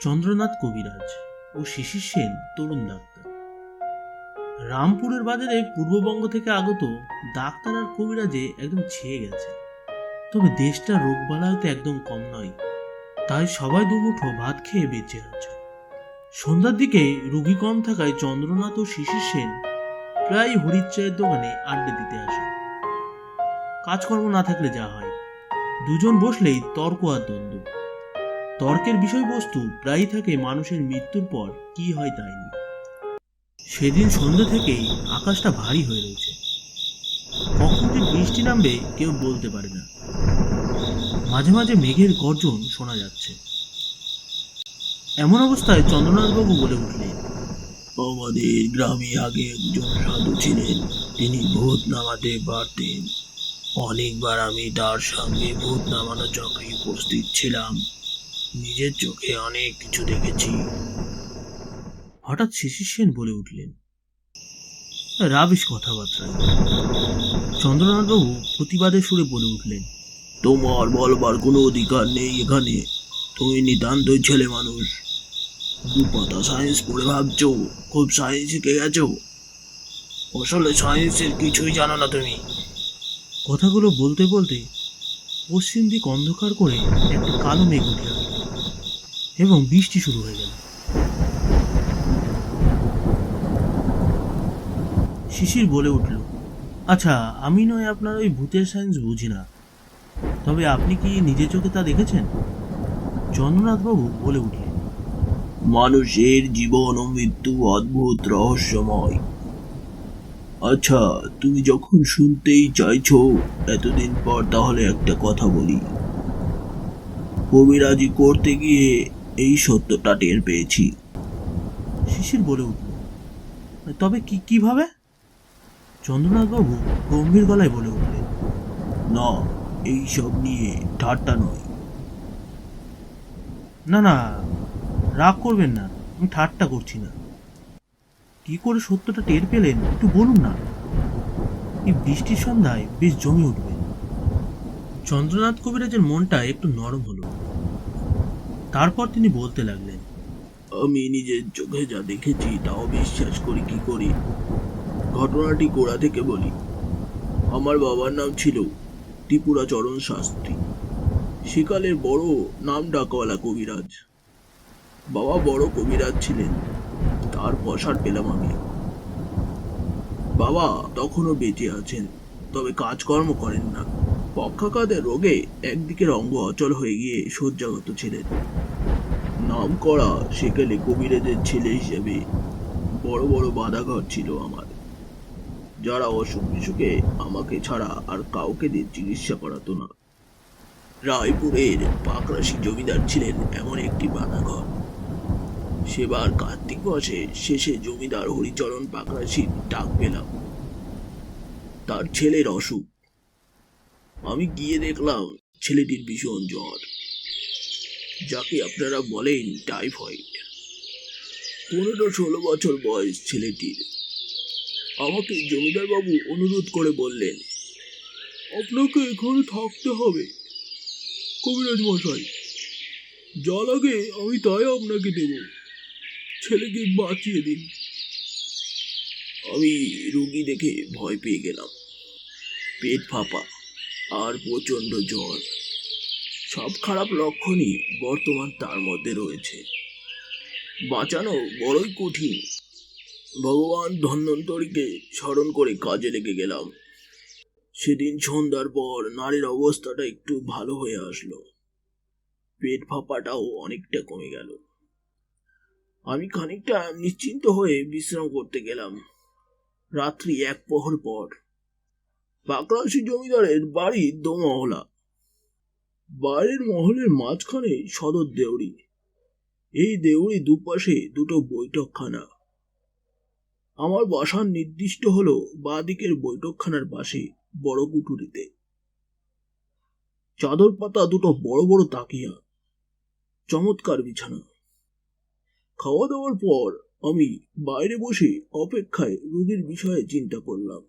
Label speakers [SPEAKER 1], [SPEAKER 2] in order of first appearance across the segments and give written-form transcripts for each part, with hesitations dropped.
[SPEAKER 1] চন্দ্রনাথ কবিরাজ ও শিশির সেন তরুণ ডাক্তার। রামপুরের বাজারে পূর্ববঙ্গ থেকে আগত ডাক্তার আর কবিরাজে একদম ছেয়ে গেছে। তবে দেশটা রোগবালাইতে একদম কম নয়, তাই সবাই দুমুঠো ভাত খেয়ে বেঁচে আছে। সন্ধ্যার দিকে রুগী কম থাকায় চন্দ্রনাথ ও শিশির সেন প্রায় হরির চায়ের দোকানে আড্ডা দিতে আসে। কাজকর্ম না থাকলে যা হয়, দুজন বসলেই তর্ক আর দ্বন্দ্ব। তর্কের বিষয়বস্তু প্রায়ই থাকে মানুষের মৃত্যুর পর কি হয় তাই নিয়ে। সেদিন সন্ধ্যা থেকেই আকাশটা ভারী হয়ে রয়েছে। কখন যে বৃষ্টি নামবে কেউ বলতে পারে না। মাঝে মাঝে মেঘের গর্জন শোনা যাচ্ছে। এমন অবস্থায় চন্দ্রনাথবাবু বলে উঠলেন,
[SPEAKER 2] আমাদের গ্রামে আগে একজন সাধু ছিলেন, তিনি ভূত নামাতে পারতেন। অনেকবার আমি তার সঙ্গে ভূত নামানো চক্রে উপস্থিত ছিলাম, নিজের চোখে অনেক কিছু দেখেছি।
[SPEAKER 1] হঠাৎ শিশির সেন বলে উঠলেন, রাবিশ কথাবার্তা। চন্দ্রনাথবাবু প্রতিবাদের সুরে বলে উঠলেন,
[SPEAKER 2] তোমার বলবার কোনো অধিকার নেই এখানে। তুমি নিতান্তই ছেলে মানুষ, দু পাতা সায়েন্স পড়ে ভাবছো খুব সায়েন্স শিখে গেছো। আসলে সায়েন্সের কিছুই জানো না তুমি।
[SPEAKER 1] কথাগুলো বলতে বলতে পশ্চিম দিক অন্ধকার করে একটা কালো মেঘ উঠে আসলো এবং বৃষ্টি শুরু হয়ে গেল। শিশির বলে উঠল, আচ্ছা, আমি নয় আপনার ওই ভূতের সায়েন্স বুঝি না, তবে আপনি কি নিজের চোখে তা দেখেছেন? চন্দ্রনাথবাবু বলে উঠলেন,
[SPEAKER 2] মানুষের জীবন ও মৃত্যু অদ্ভুত রহস্যময়। আচ্ছা, তুমি যখন শুনতেই চাইছো এতদিন পর, তাহলে একটা কথা বলি। কবিরাজি করতে গিয়ে এই সত্যটা টের পেয়েছি।
[SPEAKER 1] শিশির বলে উঠল, তবে কিভাবে? চন্দ্রনাথবাবু গম্ভীর গলায় বলে উঠলেন,
[SPEAKER 2] না, এইসব নিয়ে ঠাট্টা নয়।
[SPEAKER 1] না না, রাগ করবেন না, আমি ঠাট্টা করছি না। কি করে সত্যটা টের পেলেন একটু বলুন না। এই বৃষ্টির সন্ধ্যায় বেশ জমে উঠবে। চন্দ্রনাথ কবিরাজের মনটা একটু নরম হলো। তারপর তিনি বলতে লাগলেন,
[SPEAKER 2] আমি নিজের চোখে যা দেখেছি তাও বিশ্বাস করি কি করি। ঘটনাটি গোড়া থেকে বলি। আমার বাবার নাম ছিল ত্রিপুরাচরণ শাস্ত্রী, সেকালের বড় নাম ডাকওয়ালা কবিরাজ। বাবা বড় কবিরাজ ছিলেন, তার পসার পেলাম আমি। বাবা তখনও বেঁচে আছেন, তবে কাজকর্ম করেন না। পক্ষাঘাতের রোগে একদিকের অঙ্গ অচল হয়ে গিয়ে শয্যাগত ছিলেন। নাম করা সেকালে কবিরাজের ছেলে হিসেবে বড় বড় বাধাঘর ছিল আমার, যারা অসুখ বিসুখে আমাকে ছাড়া আর কাউকে দিয়ে চিকিৎসা করাতো না। রায়পুরের পাকরাশি জমিদার ছিলেন এমন একটি বাধাঘর। সেবার কার্তিক মাসে শেষে জমিদার হরিচরণ পাকরাশির ডাক পেলাম, তার ছেলের অসুখ। আমি গিয়ে দেখলাম ছেলেটির ভীষণ জ্বর, যাকে আপনারা বলেন টাইফয়েড। 15-16 বছর বয়স ছেলেটির। আমাকে জমিদার বাবু অনুরোধ করে বললেন, আপনাকে এখানে থাকতে হবে কবিরাজ মশাই, যা লাগে আমি তাই আপনাকে দেব, ছেলেকে বাঁচিয়ে দিন। আমি রুগী দেখে ভয় পেয়ে গেলাম। পেট ফাঁপা আর প্রচন্ড জ্বর, সব খারাপ লক্ষণই বর্তমান তার মধ্যে রয়েছে। বাঁচানো বড়ই কঠিন। ভগবান ধন্বন্তরীকে স্মরণ করে কাজে লেগে গেলাম। সেদিন সন্ধ্যার পর নারীর অবস্থাটা একটু ভালো হয়ে আসলো, পেট ফাঁপাটাও অনেকটা কমে গেল। আমি খানিকটা নিশ্চিন্ত হয়ে বিশ্রাম করতে গেলাম। রাত্রি 1 প্রহর পর। পাকরাশি জমিদারের বাড়ি দোমহলা। বাইরের মহলের মাঝখানে সদর দেউড়ি। এই দেউড়ি দুপাশে দুটো বৈঠকখানা। আমার বসার নির্দিষ্ট হলো বাঁদিকের বৈঠকখানার পাশে বড় কুঠুরিতে। চাদর পাতা দুটো বড় বড় তাকিয়া, চমৎকার বিছানা। খাওয়া দাওয়ার পর আমি বাইরে বসে অপেক্ষায় রোগীর বিষয়ে চিন্তা করলাম।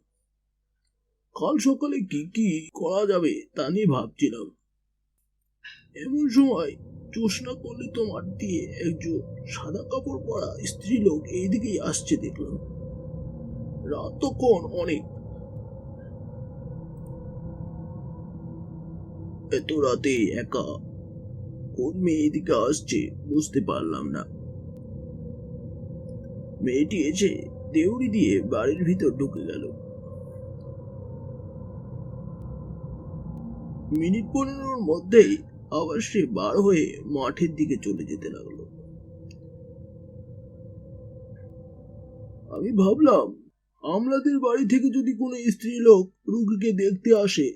[SPEAKER 2] কাল সকালে কি কি করা যাবে তা নিয়ে ভাবছিলাম। এমন সময় জ্যোৎস্না করলে তোমার দিয়ে একজন সাদা কাপড় পরা স্ত্রীলোক এইদিকেই আসছে দেখলাম। রাত তখন অনেক। এত রাতে একা কোন মেয়ে এদিকে আসছে বুঝতে পারলাম না। মেয়েটি এসে দেউড়ি দিয়ে বাড়ির ভিতর ঢুকে গেল। মিনিট 15 মধ্যেই আবার সে বার হয়ে মাঠের দিকে চলে যেতে লাগলো। আমি ভাবলাম, আমাদের বাড়ি থেকে যদি কোনো স্ত্রী লোক রুগীকে দেখতে আসে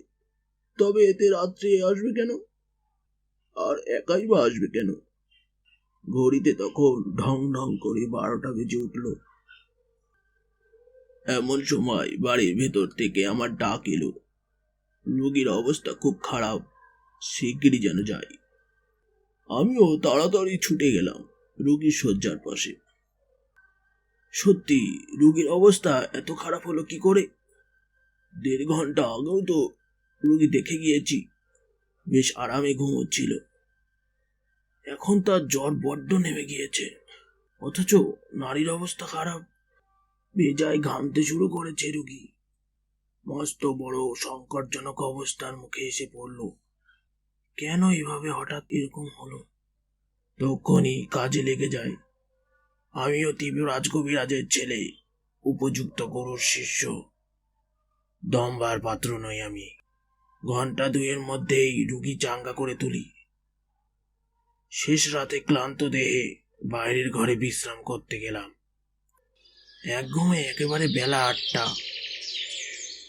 [SPEAKER 2] তবে এতে রাত্রে আসবে কেন, আর একাই বা আসবে কেন? ঘড়িতে তখন ঢং ঢং করে 12টা বেজে উঠল। এমন সময় বাড়ির ভেতর থেকে আমার ডাক এলো, রোগীর অবস্থা খুব খারাপ, শিগগিরই যেন যাই। আমিও তাড়াতাড়ি ছুটে গেলাম রোগীর শয্যার পাশে। সত্যি রোগীর অবস্থা এত খারাপ হলো কি করে? 1.5 ঘন্টা আগেও তো রোগী দেখে গিয়েছি, বেশ আরামে ঘুমোচ্ছিল। এখন তার জ্বর বড্ড নেমে গিয়েছে, অথচ নারীর অবস্থা খারাপ, বেজায় ঘামতে শুরু করেছে রোগী। মস্ত বড় সংকটজনক অবস্থার মুখে এসে পড়ল। কেন এভাবে হঠাৎ এরকম হলো? তখনই কাজে লেগে যায়। আমিও তীব্র রাজকবিরাজের ছেলে, উপযুক্ত গুরুর শিষ্য। দমবার পাত্র নই আমি। 1-2 ঘন্টার মধ্যেই রুগী চাঙ্গা করে তুলি। শেষ রাতে ক্লান্ত দেহে বাইরের ঘরে বিশ্রাম করতে গেলাম। এক ঘুমে একেবারে বেলা 8টা।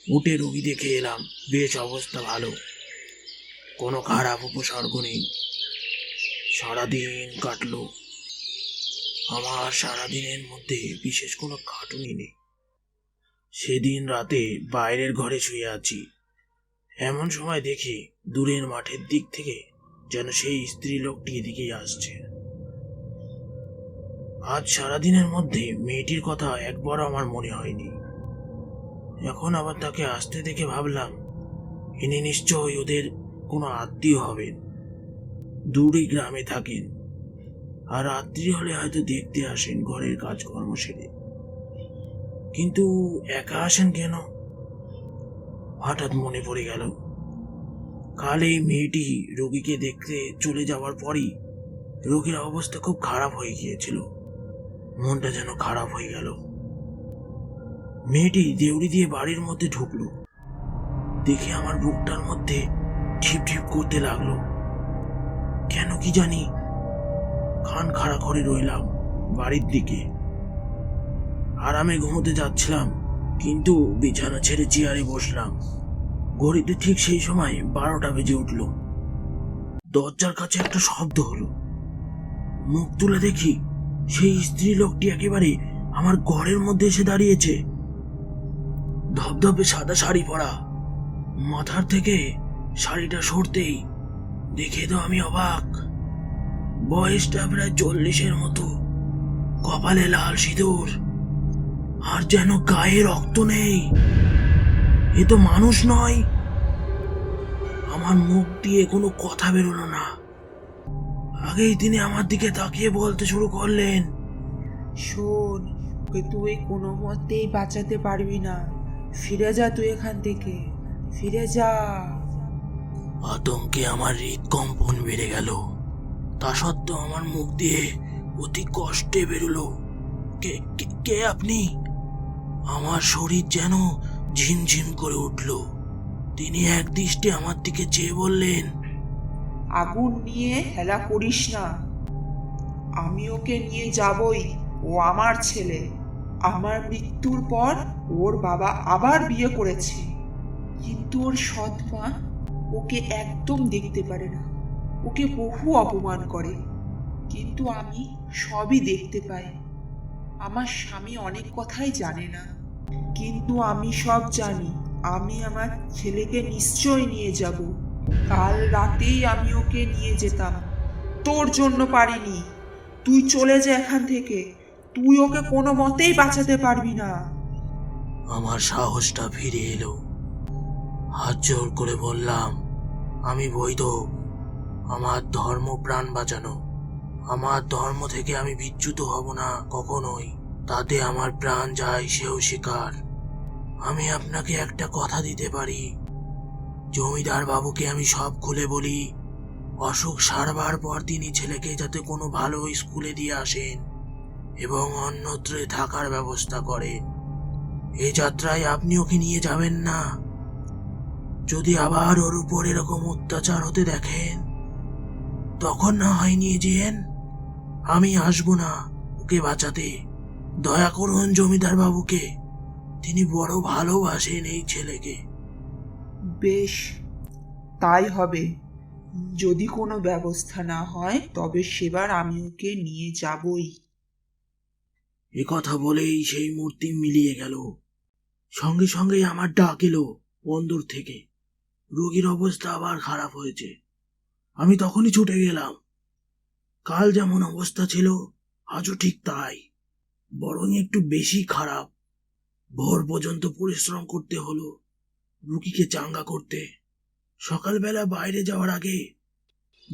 [SPEAKER 2] উঠে রুগী দেখে এলাম, বেশ অবস্থা ভালো, কোনো খারাপ উপসর্গ নেই। সারাদিন কাটলো। আমার সারাদিনের মধ্যে বিশেষ কোনো খাটুনি নেই। সেদিন রাতে বাইরের ঘরে শুয়ে আছি, এমন সময় দেখি দূরের মাঠের দিক থেকে যেন সেই স্ত্রী লোকটি এদিকেই আসছে। আজ সারাদিনের মধ্যে মেয়েটির কথা একবারও আমার মনে হয়নি। এখন আবার তাকে আসতে দেখে ভাবলাম, ইনি নিশ্চয়ই ওদের কোনো আত্মীয় হবেন, দূরে গ্রামে থাকেন, আর রাত্রি হলে হয়তো দেখতে আসেন ঘরের কাজকর্ম সেরে। কিন্তু একা আসেন কেন? হঠাৎ মনে পড়ে গেল, কাল এই মেয়েটি রোগীকে দেখতে চলে যাওয়ার পরই রোগীর অবস্থা খুব খারাপ হয়ে গিয়েছিল। মনটা যেন খারাপ হয়ে গেল। মেয়েটি দেউড়ি দিয়ে বাড়ির মধ্যে ঢুকলো, দেখে আমার বুকটার মধ্যে ঢিপ ঢিপ করতে লাগলো। কেন কি জানি কান খাড়া করে রইলাম বাড়ির দিকে। আরামে ঘুমোতে যাচ্ছিলাম, কিন্তু বিছানা ছেড়ে চেয়ারে বসলাম। ঘড়িতে ঠিক সেই সময় 12টা বেজে উঠল। দরজার কাছে একটা শব্দ হলো। মুখ তুলে দেখি সেই স্ত্রী লোকটি একেবারে আমার ঘরের মধ্যে এসে দাঁড়িয়েছে। ধবধবে সাদা শাড়ি পরা, মাথার থেকে শাড়িটা সরতেই দেখে তো আমি অবাক। বয়সটা প্রায় 40-এর মতো, কপালে লাল সিঁদুর, আর যেন গায়ে রক্ত নেই। এ তো মানুষ নয়। আমার মুখ দিয়ে কোনো কথা বেরোলো না। আগেই তিনি আমার দিকে তাকিয়ে বলতে শুরু করলেন,
[SPEAKER 3] শোন, ওকে তুই কোনো মতেই বাঁচাতে পারবি না। ফিরে যা তুই এখান থেকে, ফিরে যা।
[SPEAKER 2] আতঙ্কে আমার হৃদকম্পন বেড়ে গেল। তা সত্ত্বেও আমার মুখ দিয়ে অতি কষ্টে বেরোলো, কে কে- কে আপনি? আমার শরীর যেন ঝিমঝিম করে উঠল। তিনি একদৃষ্টে আমার দিকে চেয়ে বললেন,
[SPEAKER 3] আগুন নিয়ে হেলা করিস না। আমি ওকে নিয়ে যাবই। ও আমার ছেলে। আমার মৃত্যুর পর ওর বাবা আবার বিয়ে করেছে, কিন্তু ওর সৎ মা ওকে একদম দেখতে পারে না। ওকে বহু অপমান করে, কিন্তু আমি সবই দেখতে পাই। আমার স্বামী অনেক কথাই জানে না, কিন্তু আমি সব জানি। আমি আমার ছেলেকে নিশ্চয় নিয়ে যাব। কাল রাতেই আমি ওকে নিয়ে যেতাম, তোর জন্য পারিনি। তুই চলে যা এখান থেকে। তুই ওকে কোনো মতেই বাঁচাতে পারবি না।
[SPEAKER 2] আমার সাহসটা ফিরে এলো। হাত জোর করে বললাম, আমি বৈধ, আমার ধর্ম প্রাণ বাঁচানো। আমার ধর্ম থেকে আমি বিচ্যুত হব না কখনোই। তাতে আমার প্রাণ যায় সেও শিকার। আমি আপনাকে একটা কথা দিতে পারি, জমিদার বাবুকে আমি সব খুলে বলি। অসুখ সারবার পর তিনি ছেলেকে যাতে কোনো ভালো স্কুলে দিয়ে আসেন এবং অন্যত্র থাকার ব্যবস্থা করেন। এই যাত্রায় আপনি ওকে নিয়ে যাবেন না। যদি আবার ওর উপর এরকম অত্যাচার হতে দেখেন, তখন না হয় নিয়ে যেন। আমি আসবো না ওকে বাঁচাতে। দয়া করুন জমিদার বাবুকে, তিনি বড় ভালোবাসেন এই ছেলেকে।
[SPEAKER 3] বেশ, তাই হবে। যদি কোনো ব্যবস্থা না হয় তবে সেবার আমি ওকে নিয়ে যাবই।
[SPEAKER 2] এ কথা বলেই সেই মূর্তি মিলিয়ে গেল। সঙ্গে সঙ্গেই আমার ডাক এলো বন্দর থেকে, রোগীর অবস্থা আবার খারাপ হয়েছে। আমি তখনই ছুটে গেলাম। কাল যেমন অবস্থা ছিল আজও ঠিক তাই, বরং একটু বেশি খারাপ। ভোর পর্যন্ত পরিশ্রম করতে হলো রুগীকে চাঙ্গা করতে। সকালবেলা বাইরে যাওয়ার আগে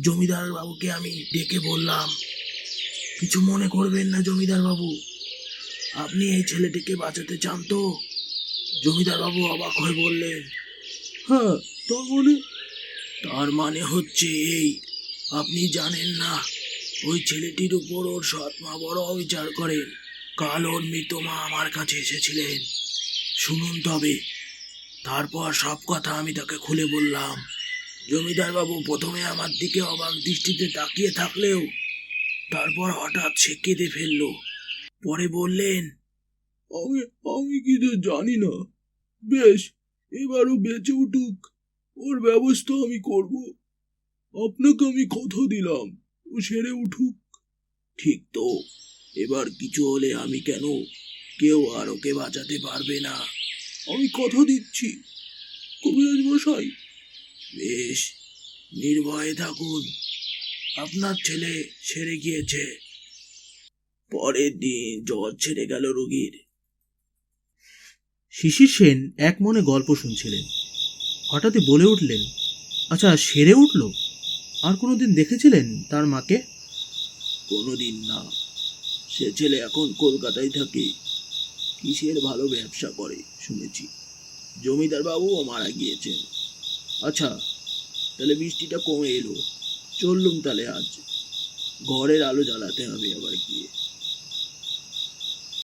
[SPEAKER 2] জমিদার বাবুকে আমি ডেকে বললাম, কিছু মনে করবেন না জমিদার বাবু, আপনি এই ছেলেটিকে বাঁচাতে চান তো? জমিদার বাবু অবাক হয়ে বললেন, হ্যাঁ, তার মানে হচ্ছে এই, আপনি জানেন না ওই ছেলেটির উপর ওর সৎ মা বড় অবিচার করেন। কাল ওর মৃত মা আমার কাছে এসেছিলেন। শুনুন তবে। তারপর সব কথা আমি তাকে খুলে বললাম। জমিদার বাবু প্রথমে আমার দিকে অবাক দৃষ্টিতে তাকিয়ে থাকলেও তারপর হঠাৎ সে কেঁদে ফেলল। পরে বললেন, আমি আমি কিছু জানি না। বেশ, এবারও বেঁচে উঠুক, ওর ব্যবস্থা আমি করব। আপনাকে আমি কথা দিলাম, ও সেরে উঠুক। ঠিক তো, এবার কিছু হলে আমি কেন, কেউ আর ওকে বাঁচাতে পারবে না, আমি কথা দিচ্ছি কবিরাজ মশাই। বেশ, নির্ভয়ে থাকুন, আপনার ছেলে সেরে গিয়েছে। পরের দিন জ্বর ছেড়ে গেল রোগীর।
[SPEAKER 1] শিশির সেন এক মনে গল্প শুনছিলেন। হঠাৎই বলে উঠলেন, আচ্ছা, সেরে উঠল? আর কোনোদিন দেখেছিলেন তার মাকে?
[SPEAKER 2] কোনোদিন না। সে ছেলে এখন কলকাতায় থাকে, কিসের ভালো ব্যবসা করে শুনেছি। জমিদার বাবুও মারা গিয়েছেন। আচ্ছা, তাহলে বৃষ্টিটা কমে এলো, চললুম তাহলে আজ। ঘরের আলো জ্বালাতে হবে আবার গিয়ে।